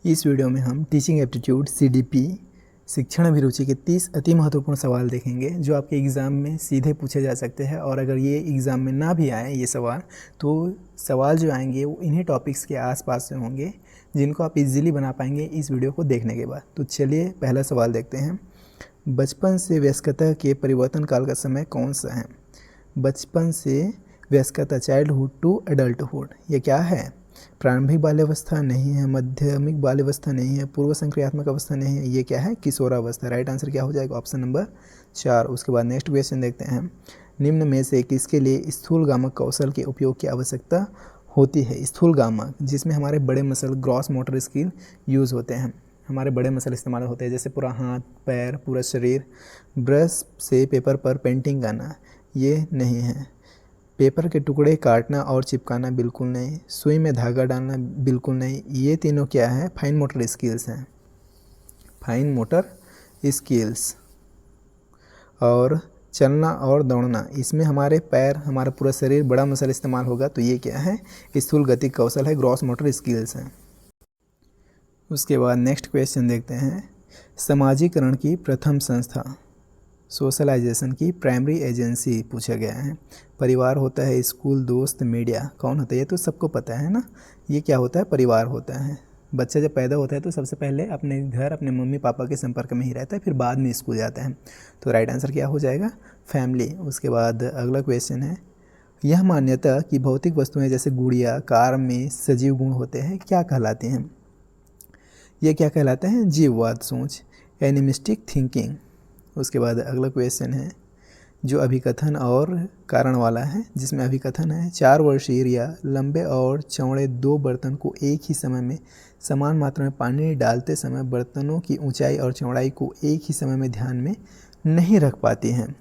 इस वीडियो में हम टीचिंग एप्टीट्यूड सीडीपी शिक्षण अभिरुचि के 30 अति महत्वपूर्ण सवाल देखेंगे जो आपके एग्ज़ाम में सीधे पूछे जा सकते हैं। और अगर ये एग्ज़ाम में ना भी आए ये सवाल, तो सवाल जो आएंगे वो इन्हीं टॉपिक्स के आसपास से होंगे जिनको आप इजीली बना पाएंगे इस वीडियो को देखने के बाद। तो चलिए पहला सवाल देखते हैं। बचपन से वयस्कता के परिवर्तन काल का समय कौन सा है? बचपन से वयस्कता, चाइल्डहुड टू एडल्टहुड, ये क्या है? प्रारंभिक बाल्यावस्था नहीं है, माध्यमिक बाल्यावस्था नहीं है, पूर्व संक्रियात्मक अवस्था नहीं है, ये क्या है? किशोरावस्था। राइट आंसर क्या हो जाएगा? Option number 4। उसके बाद नेक्स्ट क्वेश्चन देखते हैं। निम्न में से किसके लिए स्थूलगामक कौशल के उपयोग की आवश्यकता होती है? स्थूलगामक, जिसमें हमारे बड़े muscle, gross motor skill use होते हैं, हमारे बड़े मसल इस्तेमाल होते हैं, जैसे पूरा हाथ, पैर, पूरा शरीर। ब्रश से पेपर पर पेंटिंग करना, ये नहीं है। पेपर के टुकड़े काटना और चिपकाना, बिल्कुल नहीं। सुई में धागा डालना, बिल्कुल नहीं। ये तीनों क्या है? फाइन मोटर स्किल्स हैं, फाइन मोटर स्किल्स। और चलना और दौड़ना, इसमें हमारे पैर, हमारा पूरा शरीर, बड़ा मसल इस्तेमाल होगा, तो ये क्या है? स्थूल गति कौशल है, ग्रॉस मोटर स्किल्स हैं। उसके बाद नेक्स्ट क्वेश्चन देखते हैं। समाजीकरण की प्रथम संस्था, सोशलाइजेशन की प्राइमरी एजेंसी पूछा गया है। परिवार होता है, स्कूल, दोस्त, मीडिया, कौन होता है? ये तो सबको पता है ना। ये क्या होता है? परिवार होता है। बच्चा जब पैदा होता है तो सबसे पहले अपने घर, अपने मम्मी पापा के संपर्क में ही रहता है, फिर बाद में स्कूल जाता है। तो राइट आंसर क्या हो जाएगा? फैमिली। उसके बाद अगला क्वेश्चन है। यह मान्यता कि भौतिक वस्तुएं जैसे गुड़िया, कार में सजीव गुण होते हैं, क्या कहलाती हैं? ये क्या कहलाते हैं? जीववाद सोच, एनिमिस्टिक थिंकिंग। उसके बाद अगला क्वेश्चन है जो अभिकथन और कारण वाला है, जिसमें अभिकथन है 4 वर्षीय या लंबे और चौड़े 2 बर्तन को एक ही समय में समान मात्रा में पानी डालते समय बर्तनों की ऊंचाई और चौड़ाई को एक ही समय में ध्यान में नहीं रख पाती हैं।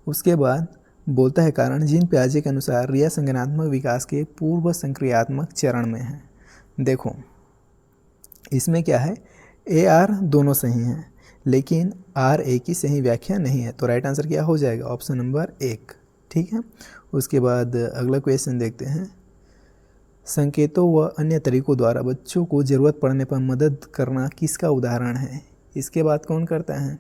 उसके बाद बोलता है कारण जीन पियाजे के अनुसार रिया संज्ञानात्मक विकास के पूर्व संक्रियात्मक चरण में है। देखो इसमें क्या है, ए आर दोनों सही हैं, लेकिन आर ए की सही व्याख्या नहीं है। तो राइट आंसर क्या हो जाएगा? Option number 1। ठीक है। उसके बाद अगला क्वेश्चन देखते हैं। संकेतों व अन्य तरीकों द्वारा बच्चों को ज़रूरत पड़ने पर मदद करना किसका उदाहरण है? इसके बाद कौन करता है?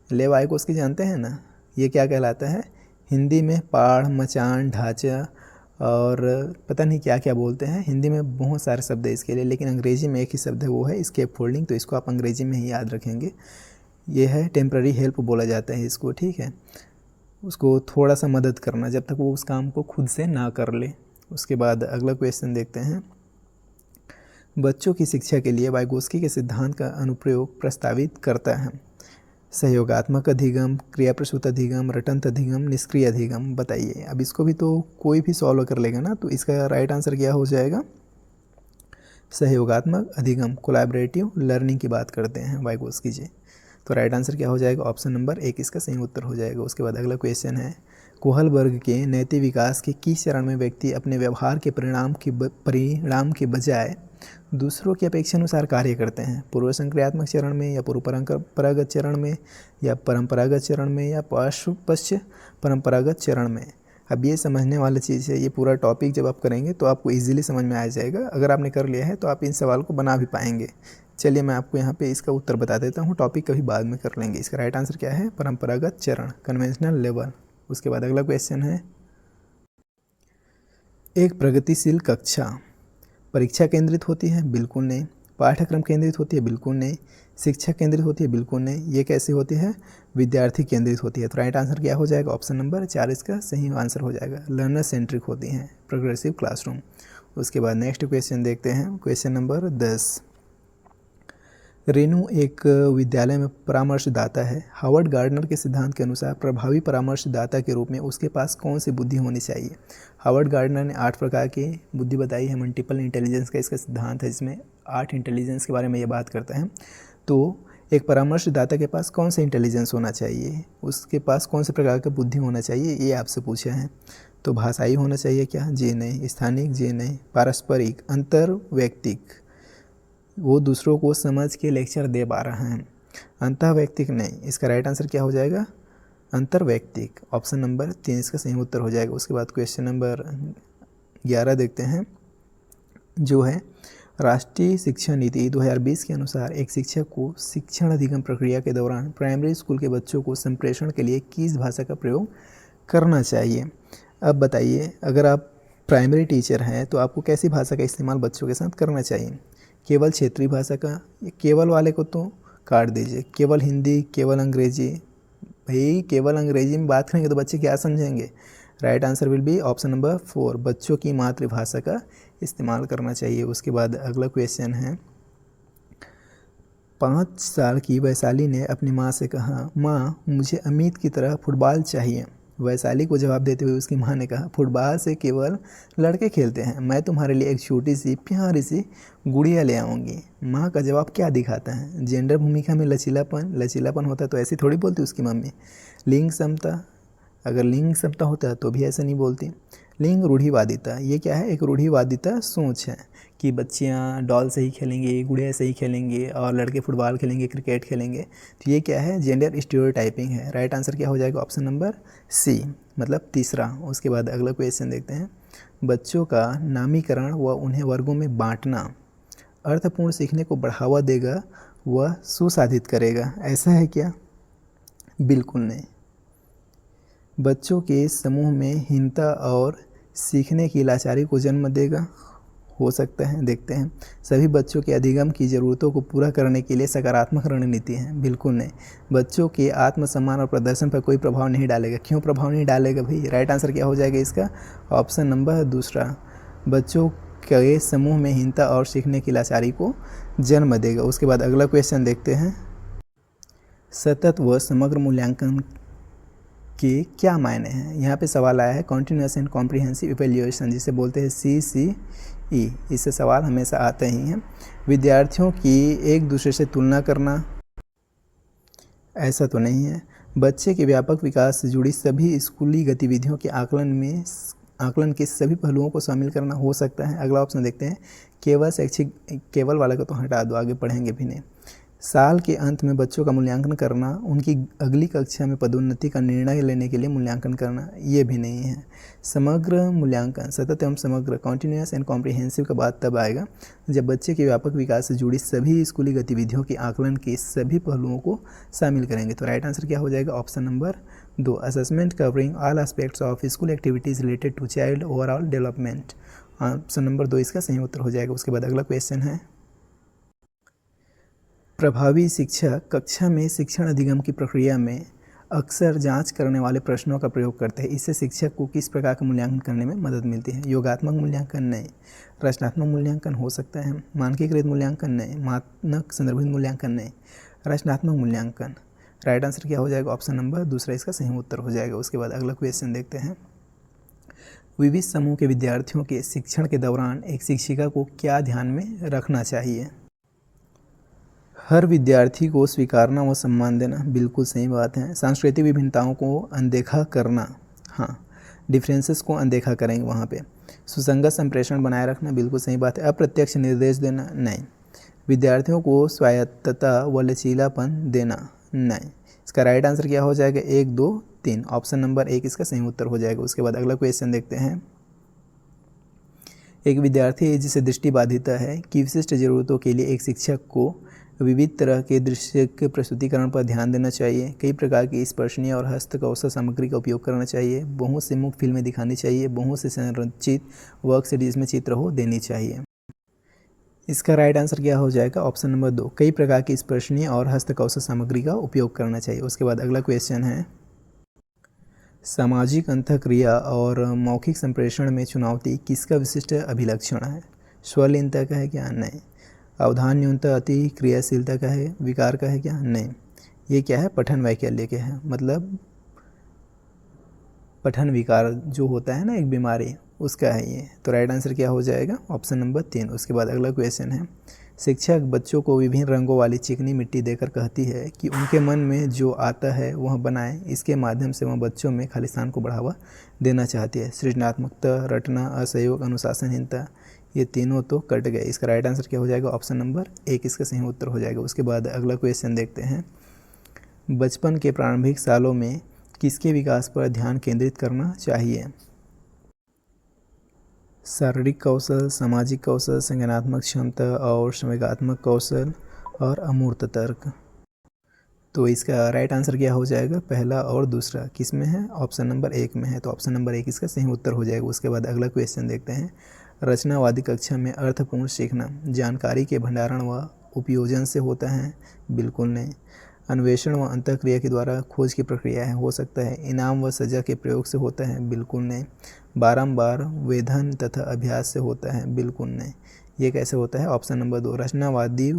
लेव आइकोस्की जानते हैं ना, ये क्या कहलाता है? हिंदी में पाढ़, मचान, ढांचा और पता नहीं क्या क्या बोलते हैं। हिंदी में बहुत सारे शब्द है इसके लिए, लेकिन अंग्रेजी में एक ही शब्द है, वो है स्केप फोल्डिंग। तो इसको आप अंग्रेजी में ही याद रखेंगे। ये है टेम्प्ररी हेल्प बोला जाता है इसको। ठीक है। उसको थोड़ा सा मदद करना जब तक वो उस काम को खुद से ना कर ले। उसके बाद अगला क्वेश्चन देखते हैं। बच्चों की शिक्षा के लिए वाइगोस्की के सिद्धांत का अनुप्रयोग प्रस्तावित करता है। सहयोगात्मक अधिगम, क्रियाप्रसूत अधिगम, रटंत अधिगम, निष्क्रिय अधिगम, बताइए। अब इसको भी तो कोई भी सॉल्व कर लेगा ना, तो इसका राइट आंसर क्या हो जाएगा? सहयोगात्मक अधिगम, कोलैबोरेटिव लर्निंग की बात करते हैं वाइगोस्की जी। तो राइट आंसर क्या हो जाएगा? ऑप्शन नंबर 1 इसका सही उत्तर हो जाएगा। उसके बाद अगला क्वेश्चन है। कोहलबर्ग के नैतिक विकास के किस चरण में व्यक्ति अपने व्यवहार के परिणाम के बजाय दूसरों की अपेक्षा अनुसार कार्य करते हैं? पूर्व संक्रियात्मक चरण में, या पूर्व परंपरागत चरण में, या परंपरागत चरण में, या पश्च परंपरागत चरण में? अब ये समझने वाली चीज़ है। ये पूरा टॉपिक जब आप करेंगे तो आपको इजीली समझ में आ जाएगा। अगर आपने कर लिया है तो आप इन सवाल को बना भी पाएंगे। चलिए मैं आपको यहाँ पे इसका उत्तर बता देता हूँ, टॉपिक कभी बाद में कर लेंगे। इसका राइट आंसर क्या है? परंपरागत चरण, कन्वेंशनल लेवल। उसके बाद अगला क्वेश्चन है। एक प्रगतिशील कक्षा परीक्षा केंद्रित होती है? बिल्कुल नहीं। पाठ्यक्रम केंद्रित होती है? बिल्कुल नहीं। शिक्षा केंद्रित होती है? बिल्कुल नहीं। ये कैसे होती है? विद्यार्थी केंद्रित होती है। तो राइट आंसर क्या हो जाएगा? ऑप्शन नंबर 4 इसका सही आंसर हो जाएगा। लर्नर सेंट्रिक होती हैं, प्रोग्रेसिव क्लासरूम। उसके बाद नेक्स्ट क्वेश्चन देखते हैं, क्वेश्चन नंबर 10। रेनू एक विद्यालय में परामर्शदाता है। हावर्ड गार्डनर के सिद्धांत के अनुसार प्रभावी परामर्शदाता के रूप में उसके पास कौन सी बुद्धि होनी चाहिए? हावर्ड गार्डनर ने 8 प्रकार की बुद्धि बताई है। मल्टीपल इंटेलिजेंस का इसका सिद्धांत है, जिसमें 8 इंटेलिजेंस के बारे में ये बात करता है। तो एक परामर्शदाता के पास कौन सा इंटेलिजेंस होना चाहिए, उसके पास कौन से प्रकार का बुद्धि होना चाहिए, ये आपसे पूछा है। तो भाषाई होना चाहिए क्या? जी नहीं। स्थानिक? जी नहीं। पारस्परिक, अंतर्वैयक्तिक, वो दूसरों को समझ के लेक्चर दे पा रहा है। अंतःवैयक्तिक नहीं। इसका राइट आंसर क्या हो जाएगा? अंतर्वैयक्तिक। ऑप्शन नंबर 3 इसका सही उत्तर हो जाएगा। उसके बाद क्वेश्चन नंबर 11 देखते हैं, जो है राष्ट्रीय शिक्षा नीति 2020 के अनुसार एक शिक्षक को शिक्षण अधिगम प्रक्रिया के दौरान प्राइमरी स्कूल के बच्चों को संप्रेषण के लिए किस भाषा का प्रयोग करना चाहिए। अब बताइए, अगर आप प्राइमरी टीचर हैं तो आपको कैसी भाषा का इस्तेमाल बच्चों के साथ करना चाहिए। केवल क्षेत्रीय भाषा का, केवल वाले को तो काट दीजिए, केवल हिंदी, केवल अंग्रेजी। भाई केवल अंग्रेजी में बात करेंगे तो बच्चे क्या समझेंगे। Right answer will be option number 4, बच्चों की मातृभाषा का इस्तेमाल करना चाहिए। उसके बाद अगला क्वेश्चन है, 5 साल की वैशाली ने अपनी माँ से कहा, माँ मुझे अमित की तरह फुटबॉल चाहिए। वैशाली को जवाब देते हुए उसकी माँ ने कहा, फुटबॉल से केवल लड़के खेलते हैं, मैं तुम्हारे लिए एक छोटी सी प्यारी सी गुड़िया ले आऊँगी। माँ का जवाब क्या दिखाता है। जेंडर भूमिका में लचीलापन होता तो ऐसी थोड़ी बोलती उसकी मम्मी। लिंग समता, अगर लिंग समता होता तो भी ऐसा नहीं बोलती। लिंग रूढ़िवादिता, ये क्या है, एक रूढ़िवादिता सोच है कि बच्चियाँ डॉल से ही खेलेंगी, गुड़िया से ही खेलेंगे और लड़के फुटबॉल खेलेंगे, क्रिकेट खेलेंगे। तो ये क्या है, जेंडर स्टीरियोटाइपिंग है। राइट आंसर क्या हो जाएगा, ऑप्शन नंबर सी, मतलब तीसरा। उसके बाद अगला क्वेश्चन देखते हैं, बच्चों का नामीकरण व उन्हें वर्गों में बांटना अर्थपूर्ण सीखने को बढ़ावा देगा व सुसाधित करेगा, ऐसा है क्या। बिल्कुल नहीं। बच्चों के समूह में हीनता और सीखने की लाचारी को जन्म देगा, हो सकता है। देखते हैं, सभी बच्चों के अधिगम की ज़रूरतों को पूरा करने के लिए सकारात्मक रणनीति है, बिल्कुल नहीं। बच्चों के आत्मसम्मान और प्रदर्शन पर कोई प्रभाव नहीं डालेगा, क्यों प्रभाव नहीं डालेगा भाई। राइट आंसर क्या हो जाएगा इसका, ऑप्शन नंबर दूसरा, बच्चों के समूह में हीनता और सीखने की लाचारी को जन्म देगा। उसके बाद अगला क्वेश्चन देखते हैं, सतत व समग्र मूल्यांकन के क्या मायने हैं। यहाँ पे सवाल आया है कॉन्टिन्यूस एंड कॉम्प्रिहेंसिव इवैल्यूएशन, जिसे बोलते हैं CCE। इससे सवाल हमेशा आते ही हैं। विद्यार्थियों की एक दूसरे से तुलना करना, ऐसा तो नहीं है। बच्चे के व्यापक विकास से जुड़ी सभी स्कूली गतिविधियों के आकलन के सभी पहलुओं को शामिल करना, हो सकता है। अगला ऑप्शन देखते हैं, केवल शैक्षिक, केवल वाले को तो हटा दो, आगे पढ़ेंगे भी नहीं। साल के अंत में बच्चों का मूल्यांकन करना, उनकी अगली कक्षा में पदोन्नति का निर्णय लेने के लिए मूल्यांकन करना, ये भी नहीं है। समग्र मूल्यांकन, सतत एवं समग्र, कॉन्टिन्यूस एंड कॉम्प्रिहेंसिव का बात तब आएगा जब बच्चे के व्यापक विकास से जुड़ी सभी स्कूली गतिविधियों के आकलन के सभी पहलुओं को शामिल करेंगे। तो राइट आंसर क्या हो जाएगा, option number 2, assessment covering all aspects of school activities related to child overall development. Option number 2 इसका सही उत्तर हो जाएगा। उसके बाद अगला क्वेश्चन है, प्रभावी शिक्षक कक्षा में शिक्षण अधिगम की प्रक्रिया में अक्सर जांच करने वाले प्रश्नों का प्रयोग करते हैं। इससे शिक्षक को किस प्रकार का मूल्यांकन करने में मदद मिलती है। योगात्मक मूल्यांकन नहीं, रचनात्मक मूल्यांकन हो सकता है, मानकीकृत मूल्यांकन नहीं, मानक संदर्भित मूल्यांकन नहीं, रचनात्मक मूल्यांकन। राइट आंसर क्या हो जाएगा, ऑप्शन नंबर दूसरा इसका सही उत्तर हो जाएगा। उसके बाद अगला क्वेश्चन देखते हैं, विविध समूह के विद्यार्थियों के शिक्षण के दौरान एक शिक्षिका को क्या ध्यान में रखना चाहिए। हर विद्यार्थी को स्वीकारना व सम्मान देना, बिल्कुल सही बात है। सांस्कृतिक विभिन्नताओं को अनदेखा करना, हाँ, डिफरेंसेस को अनदेखा करेंगे वहाँ पे। सुसंगत संप्रेषण बनाए रखना, बिल्कुल सही बात है। अप्रत्यक्ष निर्देश देना, नहीं। विद्यार्थियों को स्वायत्तता व लचीलापन देना, नहीं। इसका राइट आंसर क्या हो जाएगा, 1, 2, 3, ऑप्शन नंबर 1 इसका सही उत्तर हो जाएगा। उसके बाद अगला क्वेश्चन देखते हैं, एक विद्यार्थी जिसे दृष्टिबाधिता है की विशिष्ट जरूरतों के लिए एक शिक्षक को विविध तरह के दृश्य के प्रस्तुतिकरण पर ध्यान देना चाहिए, कई प्रकार की स्पर्शनीय और हस्तकौशल सामग्री का उपयोग करना चाहिए, बहुत से मुक्त फिल्में दिखानी चाहिए, बहुत से संरचित वर्क से जिसमें चित्र हो देनी चाहिए। इसका राइट आंसर क्या हो जाएगा, ऑप्शन नंबर 2, कई प्रकार की स्पर्शनीय और हस्तकौशल सामग्री का उपयोग करना चाहिए। उसके बाद अगला क्वेश्चन है, सामाजिक अंतःक्रिया और मौखिक संप्रेषण में चुनौती किसका विशिष्ट अभिलक्षण है। स्वलीनता का है क्या, नहीं। अवधान न्यूनता अति क्रियाशीलता का है, विकार का है क्या, नहीं। ये क्या है, पठन वैकल्य के है, मतलब पठन विकार जो होता है ना एक बीमारी, उसका है ये। तो राइट आंसर क्या हो जाएगा, ऑप्शन नंबर 3। उसके बाद अगला क्वेश्चन है, शिक्षक बच्चों को विभिन्न रंगों वाली चिकनी मिट्टी देकर कहती है कि उनके मन में जो आता है वह बनाएं। इसके माध्यम से वह बच्चों में खालिस्तान को बढ़ावा देना चाहती है। सृजनात्मकता, रटना, असहयोग, अनुशासनहीनता, ये तीनों तो कट गए। इसका राइट आंसर क्या हो जाएगा, ऑप्शन नंबर 1 इसका सही उत्तर हो जाएगा। उसके बाद अगला क्वेश्चन देखते हैं, बचपन के प्रारंभिक सालों में किसके विकास पर ध्यान केंद्रित करना चाहिए। शारीरिक कौशल, सामाजिक कौशल, संज्ञानात्मक क्षमता और संवेगात्मक कौशल और अमूर्त तर्क। तो इसका राइट आंसर क्या हो जाएगा? पहला और दूसरा किस में है? ऑप्शन नंबर 1 में है, तो ऑप्शन नंबर 1 इसका सही उत्तर हो जाएगा। उसके बाद अगला क्वेश्चन देखते हैं। रचनावादी कक्षा में अर्थपूर्ण सीखना जानकारी के भंडारण व उपयोजन से होता है? बिल्कुल नहीं। अन्वेषण व अंतःक्रिया के द्वारा खोज की प्रक्रिया है, हो सकता है। इनाम व सजा के प्रयोग से होता है? बिल्कुल नहीं। बारंबार वेधन तथा अभ्यास से होता है? बिल्कुल नहीं। ये कैसे होता है? ऑप्शन नंबर 2 रचनावादी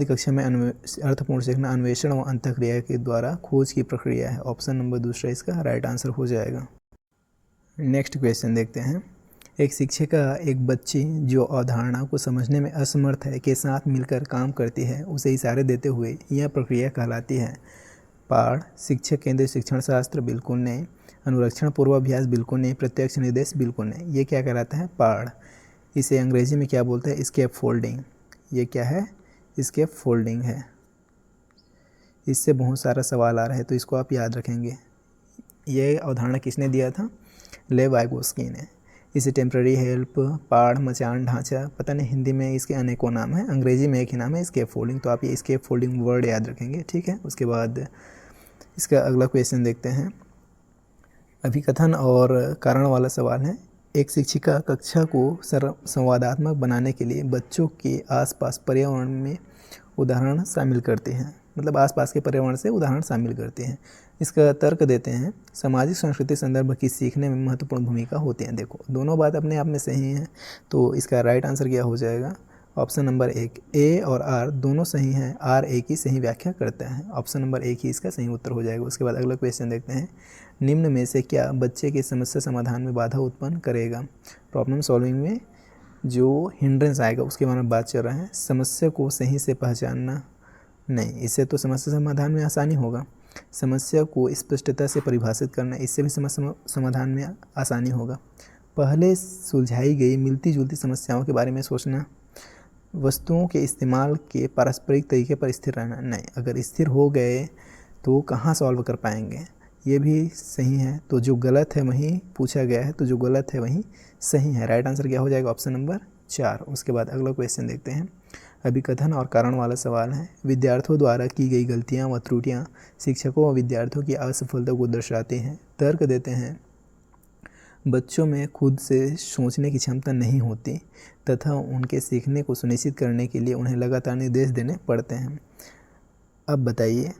कक्षा में अर्थपूर्ण सीखना अन्वेषण व अंतःक्रिया के द्वारा खोज की प्रक्रिया है। ऑप्शन नंबर दूसरा इसका राइट आंसर हो जाएगा। नेक्स्ट क्वेश्चन देखते हैं। एक शिक्षिका एक बच्ची जो अवधारणा को समझने में असमर्थ है के साथ मिलकर काम करती है, उसे इशारे देते हुए यह प्रक्रिया कहलाती है? पाठ, शिक्षक केंद्रित शिक्षण शास्त्र? बिल्कुल नहीं। अनुरक्षण पूर्वाभ्यास? बिल्कुल नहीं। प्रत्यक्ष निर्देश? बिल्कुल नहीं। ये क्या कहलाता है? पाठ। इसे अंग्रेजी में क्या बोलते हैं? Scaffolding. ये क्या है? स्केप फोल्डिंग है। इससे बहुत सारा सवाल आ रहा है, तो इसको आप याद रखेंगे। ये अवधारणा किसने दिया था? लेव वाइगोस्की ने। इसे टेम्पररी हेल्प, पाढ़, मचान, ढांचा, पता नहीं हिंदी में इसके अनेकों नाम हैं, अंग्रेजी में एक ही नाम है स्केप फोल्डिंग। तो आप ये स्केप फोल्डिंग वर्ड याद रखेंगे, ठीक है। उसके बाद इसका अगला क्वेश्चन देखते हैं। अभिकथन और कारण वाला सवाल है। एक शिक्षिका कक्षा को संवादात्मक बनाने के लिए बच्चों के आसपास पर्यावरण में उदाहरण शामिल करते हैं, मतलब आसपास के पर्यावरण से उदाहरण शामिल करते हैं। इसका तर्क देते हैं। सामाजिक संस्कृति संदर्भ की सीखने में महत्वपूर्ण भूमिका होती है। देखो दोनों बात अपने आप में सही है, तो इसका राइट आंसर क्या हो जाएगा? ऑप्शन नंबर 1 ए और आर दोनों सही हैं। आर ए की सही व्याख्या करता है। ऑप्शन नंबर 1 ही इसका सही उत्तर हो जाएगा। उसके बाद अगला क्वेश्चन देखते हैं। निम्न में से क्या बच्चे के समस्या समाधान में बाधा उत्पन्न करेगा? प्रॉब्लम सॉल्विंग में जो हिंड्रेंस आएगा उसके बारे में बात चल रहा है। समस्या को सही से पहचानना नहीं, इससे तो समस्या समाधान में आसानी होगा। समस्या को स्पष्टता से परिभाषित करना, इससे भी समस्या समाधान में आसानी होगा। पहले सुलझाई गई मिलती जुलती समस्याओं के बारे में सोचना। वस्तुओं के इस्तेमाल के पारस्परिक तरीके पर स्थिर रहना नहीं, अगर स्थिर हो गए तो कहाँ सॉल्व कर पाएंगे, ये भी सही है। तो जो गलत है वहीं पूछा गया है, तो जो गलत है वहीं सही है। राइट आंसर क्या हो जाएगा? Option number 4। उसके बाद अगला क्वेश्चन देखते हैं। अभिकथन और कारण वाला सवाल है। विद्यार्थियों द्वारा की गई गलतियां व त्रुटियां शिक्षकों व विद्यार्थियों की असफलता को दर्शाते हैं। तर्क देते हैं। बच्चों में खुद से सोचने की क्षमता नहीं होती तथा उनके सीखने को सुनिश्चित करने के लिए उन्हें लगातार निर्देश देने पड़ते हैं। अब बताइए,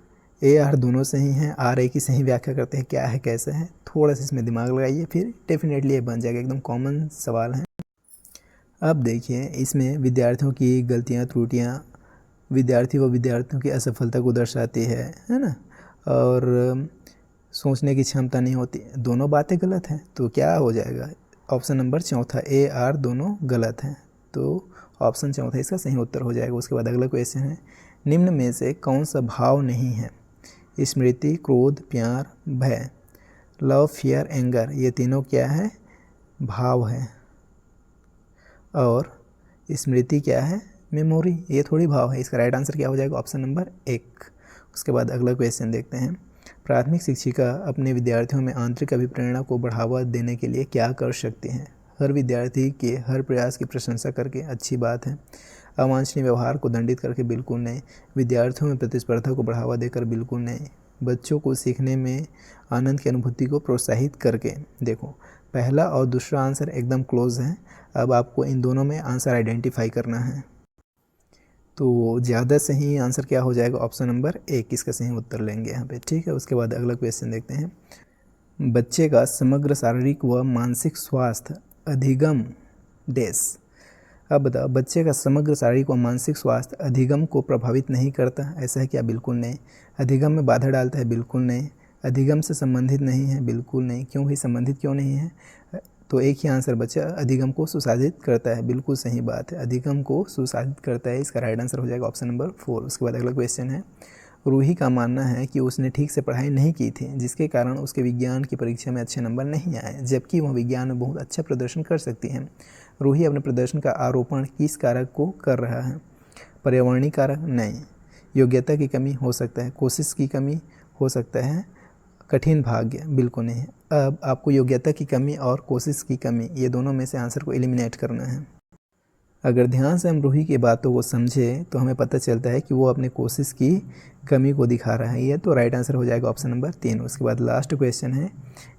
ए आर दोनों सही हैं, आर ए की सही व्याख्या करते हैं, क्या है कैसे है? थोड़ा सा इसमें दिमाग लगाइए, फिर डेफिनेटली ये बन जाएगा। एकदम कॉमन सवाल है। अब देखिए, इसमें विद्यार्थियों की गलतियां त्रुटियां विद्यार्थी व विद्यार्थियों की असफलता को दर्शाती है ना, और सोचने की क्षमता नहीं होती, दोनों बातें गलत हैं। तो क्या हो जाएगा? ऑप्शन नंबर 4 ए आर दोनों गलत हैं, तो ऑप्शन 4 इसका सही उत्तर हो जाएगा। उसके बाद अगला क्वेश्चन है। निम्न में से कौन सा भाव नहीं है? स्मृति, क्रोध, प्यार, भय। लव, फियर, एंगर, ये तीनों क्या है? भाव है। और स्मृति क्या है? मेमोरी, ये थोड़ी भाव है। इसका राइट आंसर क्या हो जाएगा? Option number 1। उसके बाद अगला क्वेश्चन देखते हैं। प्राथमिक शिक्षिका अपने विद्यार्थियों में आंतरिक अभिप्रेरणा को बढ़ावा देने के लिए क्या कर सकती हैं? हर विद्यार्थी के हर प्रयास की प्रशंसा करके, अच्छी बात है। अवांछनीय व्यवहार को दंडित करके, बिल्कुल नहीं। विद्यार्थियों में प्रतिस्पर्धा को बढ़ावा देकर, बिल्कुल नहीं। बच्चों को सीखने में आनंद की अनुभूति को प्रोत्साहित करके। देखो पहला और दूसरा आंसर एकदम क्लोज है। अब आपको इन दोनों में आंसर आइडेंटिफाई करना है, तो ज़्यादा सही आंसर क्या हो जाएगा? ऑप्शन नंबर 1 इसका सही उत्तर लेंगे यहाँ पे, ठीक है। उसके बाद अगला क्वेश्चन देखते हैं। बच्चे का समग्र शारीरिक व मानसिक स्वास्थ्य अधिगम डैश। अब बताओ, बच्चे का समग्र शारीरिक व मानसिक स्वास्थ्य अधिगम को प्रभावित नहीं करता, ऐसा है क्या? बिल्कुल नहीं। अधिगम में बाधा डालता है? बिल्कुल नहीं। अधिगम से संबंधित नहीं है? बिल्कुल नहीं। क्यों ही संबंधित क्यों नहीं है? तो एक ही आंसर बचा, अधिगम को सुशासित करता है। बिल्कुल सही बात है, अधिगम को सुशासित करता है। इसका राइट आंसर हो जाएगा ऑप्शन नंबर 4। उसके बाद अगला क्वेश्चन है। रूही का मानना है कि उसने ठीक से पढ़ाई नहीं की थी, जिसके कारण उसके विज्ञान की परीक्षा में अच्छे नंबर नहीं आए, जबकि वह विज्ञान में बहुत अच्छा प्रदर्शन कर सकती है। रूही अपने प्रदर्शन का आरोपण किस कारक को कर रहा है? पर्यावरणीय कारक? नहीं। योग्यता की कमी? हो सकता है। कोशिश की कमी? हो सकता है। कठिन भाग्य? बिल्कुल नहीं। अब आपको योग्यता की कमी और कोशिश की कमी, ये दोनों में से आंसर को एलिमिनेट करना है। अगर ध्यान से हम रूही की बातों को समझें तो हमें पता चलता है कि वो अपने कोशिश की कमी को दिखा रहा है। ये तो राइट आंसर हो जाएगा ऑप्शन नंबर 3। उसके बाद लास्ट क्वेश्चन है,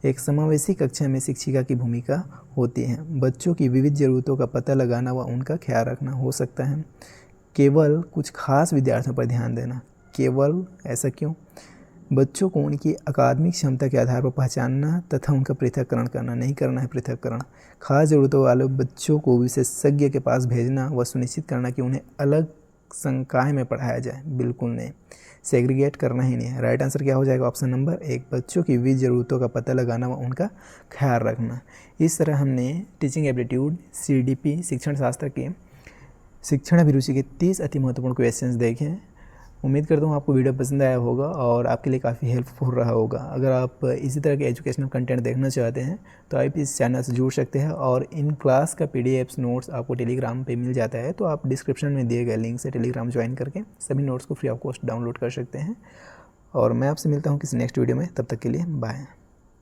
एक समावेशी कक्षा में शिक्षिका की भूमिका होती है। बच्चों की विविध ज़रूरतों का पता लगाना व उनका ख्याल रखना हो सकता है। केवल कुछ खास विद्यार्थियों पर ध्यान देना। केवल, ऐसा क्यों? बच्चों को उनकी अकादमिक क्षमता के आधार पर पहचानना तथा उनका पृथक्करण करना, नहीं करना है पृथक्करण। खास ज़रूरतों वाले बच्चों को विशेषज्ञ के पास भेजना व सुनिश्चित करना कि उन्हें अलग संकाय में पढ़ाया जाए, बिल्कुल नहीं। सेग्रीगेट करना ही नहीं है। राइट आंसर क्या हो जाएगा? ऑप्शन नंबर 1, बच्चों की विविध ज़रूरतों का पता लगाना व उनका ख्याल रखना। इस तरह हमने टीचिंग एप्टीट्यूड CDP शिक्षण शास्त्र के शिक्षण अभिरुचि के 30 अति महत्वपूर्ण क्वेश्चंस देखें। उम्मीद करता हूँ आपको वीडियो पसंद आया होगा और आपके लिए काफ़ी हेल्पफुल रहा होगा। अगर आप इसी तरह के एजुकेशनल कंटेंट देखना चाहते हैं तो आप इस चैनल से जुड़ सकते हैं और इन क्लास का PDFs नोट्स आपको टेलीग्राम पे मिल जाता है, तो आप डिस्क्रिप्शन में दिए गए लिंक से टेलीग्राम ज्वाइन करके सभी नोट्स को फ्री ऑफ कॉस्ट डाउनलोड कर सकते हैं। और मैं आपसे मिलता हूँ किसी नेक्स्ट वीडियो में, तब तक के लिए बाय।